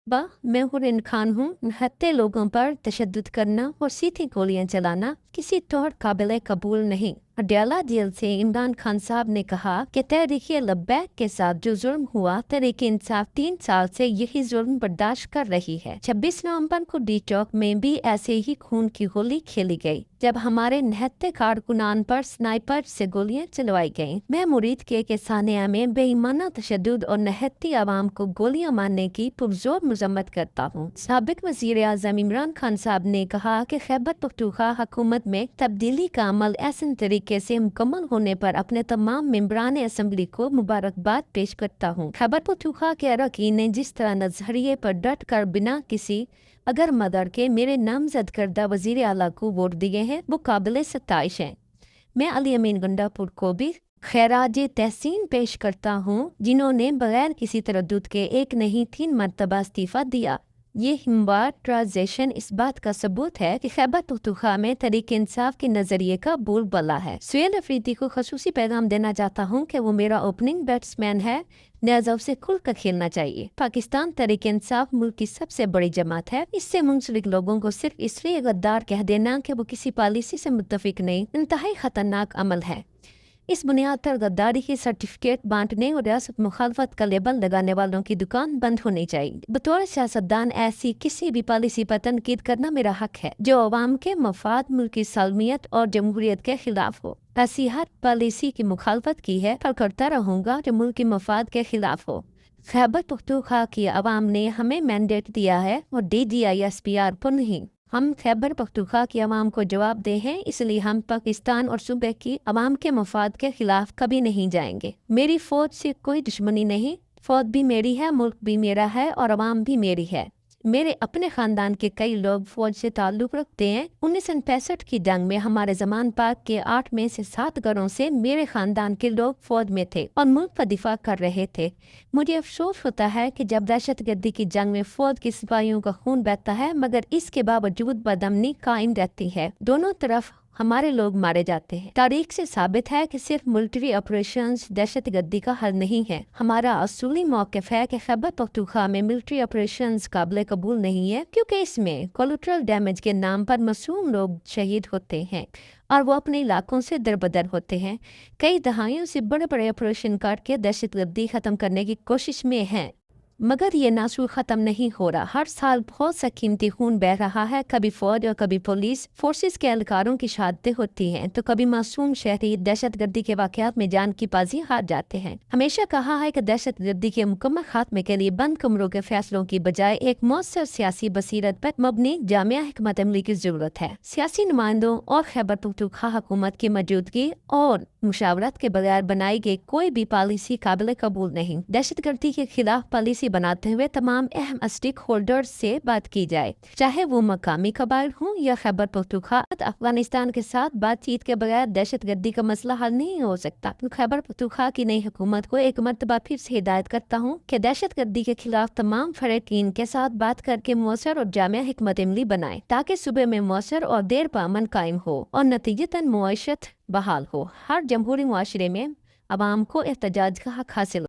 मैं हुरैन खान हूँ। निहत्थे लोगों पर तशद्दुद करना और सीधी गोलियां चलाना किसी तौर काबिल कबूल नहीं। अडयाला जेल से इमरान खान साहब ने कहा कि तहरीक लब्बैक के साथ जो जुल्म हुआ, तहरीक इंसाफ 3 साल से यही जुल्म बर्दाश्त कर रही है। 26 नवंबर को डी चौक में भी ऐसे ही खून की होली खेली गई, जब हमारे निहत्थे कारकुनान पर स्नाइपर से गोलियां चलवाई गईं। मैं मुरीद के सानिया में बेईमाना तशद्दुद और निहत्थी आवाम को गोलियां मारने की पुरजोर मजम्मत करता हूँ। साबिक वज़ीर आज़म इमरान खान साहब ने कहा कि खैबर पख्तूनख्वा हुकूमत में तब्दीली का अमल ऐसे तरीके से मुकम्मल होने पर अपने तमाम मेंबरान असम्बली को मुबारकबाद पेश करता हूँ। खैबर पख्तूनख्वा के अरकान ने जिस तरह नजरिए पर डट कर बिना किसी अगर मदर के मेरे नामजद करदा वजीर आला को वोट दिए हैं, वो काबिल सत्ताइश हैं। मैं अली अमीन गंडापुर को भी खैराज तहसीन पेश करता हूँ, जिन्होंने बगैर किसी तरद्दुद के 1 नहीं 3 मरतबा इस्तीफा दिया। ये हिमवार ट्रांजेक्शन इस बात का सबूत है कि खैबर पख्तूनख्वा में तहरीक इंसाफ के नजरिए का बोलबाला है। सुहेल अफरीदी को खसूसी पैगाम देना चाहता हूँ कि वो मेरा ओपनिंग बैट्समैन है, लिहाजा उसे खुलकर खेलना चाहिए। पाकिस्तान तहरीक इंसाफ मुल्क की सबसे बड़ी जमात है। इससे मुंसलिक लोगों को सिर्फ इसलिए गद्दार कह देना कि वो किसी पॉलिसी से मुत्तफिक नहीं, इंतहाई खतरनाक अमल है। इस बुनियाद पर गद्दारी के सर्टिफिकेट बांटने और रियासत मुखालफत का लेबल लगाने वालों की दुकान बंद होनी चाहिए। बतौर सियासतदान ऐसी किसी भी पॉलिसी पर तनकीद करना मेरा हक है जो अवाम के मफाद, मुल्क की सालमियत और जमहूरियत के खिलाफ हो। ऐसी हर पॉलिसी की मुखालफत की है पर करता रहूँगा जो मुल्क के मफाद के खिलाफ हो। खैबर पख्तूनख्वा की अवाम ने हमें मैंडेट दिया है और DGI-SPR पर नहीं। हम खैबर पख्तूनख्वा की आवाम को जवाब दे हैं, इसलिए हम पाकिस्तान और सूबे की आवाम के मफाद के खिलाफ कभी नहीं जाएंगे। मेरी फौज से कोई दुश्मनी नहीं, फौज भी मेरी है, मुल्क भी मेरा है और आवाम भी मेरी है। मेरे अपने खानदान के कई लोग फौज से ताल्लुक़ रखते हैं। 1965 की जंग में हमारे जमान पाक के 8 में से 7 घरों से मेरे खानदान के लोग फौज में थे और मुल्क का दिफा कर रहे थे। मुझे अफसोस होता है कि जब दहशतगर्दी की जंग में फौज के सिपाहियों का खून बहता है, मगर इसके बावजूद बदअमनी कायम रहती है। दोनों तरफ हमारे लोग मारे जाते हैं। तारीख से साबित है कि सिर्फ मिलिट्री ऑपरेशंस दहशतगर्दी का हल नहीं है। हमारा असूली मौक़िफ़ है कि खैबर पख्तूनख्वा में मिलिट्री ऑपरेशंस काबिल कबूल नहीं है, क्योंकि इसमें कोलेटरल डैमेज के नाम पर मासूम लोग शहीद होते हैं और वो अपने इलाकों से दरबदर होते हैं। कई दहाइयों से बड़े बड़े ऑपरेशन करके दहशतगर्दी ख़त्म करने की कोशिश में हैं, मगर ये नासूर ख़त्म नहीं हो रहा। हर साल बहुत सा कीमती खून बह रहा है। कभी फौज और कभी पुलिस फोर्सेस के एहलकारों की शहादतें होती हैं, तो कभी मासूम शहरी दहशतगर्दी के वाक़यात में जान की बाजी हार जाते हैं। हमेशा कहा है कि दहशतगर्दी के मुकम्मल खात्मे के लिए बंद कमरों के फैसलों की बजाय एक मौसर सियासी बसीरत पर मबनी जामिया हिकमत अमली की ज़रूरत है। सियासी नुमाइंदों और खैबर पख्तूनख्वा हुकूमत की मौजूदगी और मुशावरत के बगैर बनाई गई कोई भी पॉलिसी काबिल कबूल नहीं। दहशतगर्दी के खिलाफ पॉलिसी बनाते हुए तमाम अहम स्टेक होल्डर्स से बात की जाए, चाहे वो मकामी कबाइल हों या खैबर पख्तूनख्वा। अफगानिस्तान के साथ बातचीत के बगैर दहशतगर्दी का मसला हल नहीं हो सकता। खैबर पख्तूनख्वा की नई हुकूमत को एक मरतबा फिर से हिदायत करता हूँ कि दहशतगर्दी के खिलाफ तमाम फरीकीन के साथ बात करके मौसर और जामिया हिकमत अमली बनाए, ताकि सूबे में मौसर और देर पर अमन कायम हो और नतीजतन मुआशत बहाल हो। हर जमहूरी मुआशरे में अवाम को एहतजाज का हक हासिल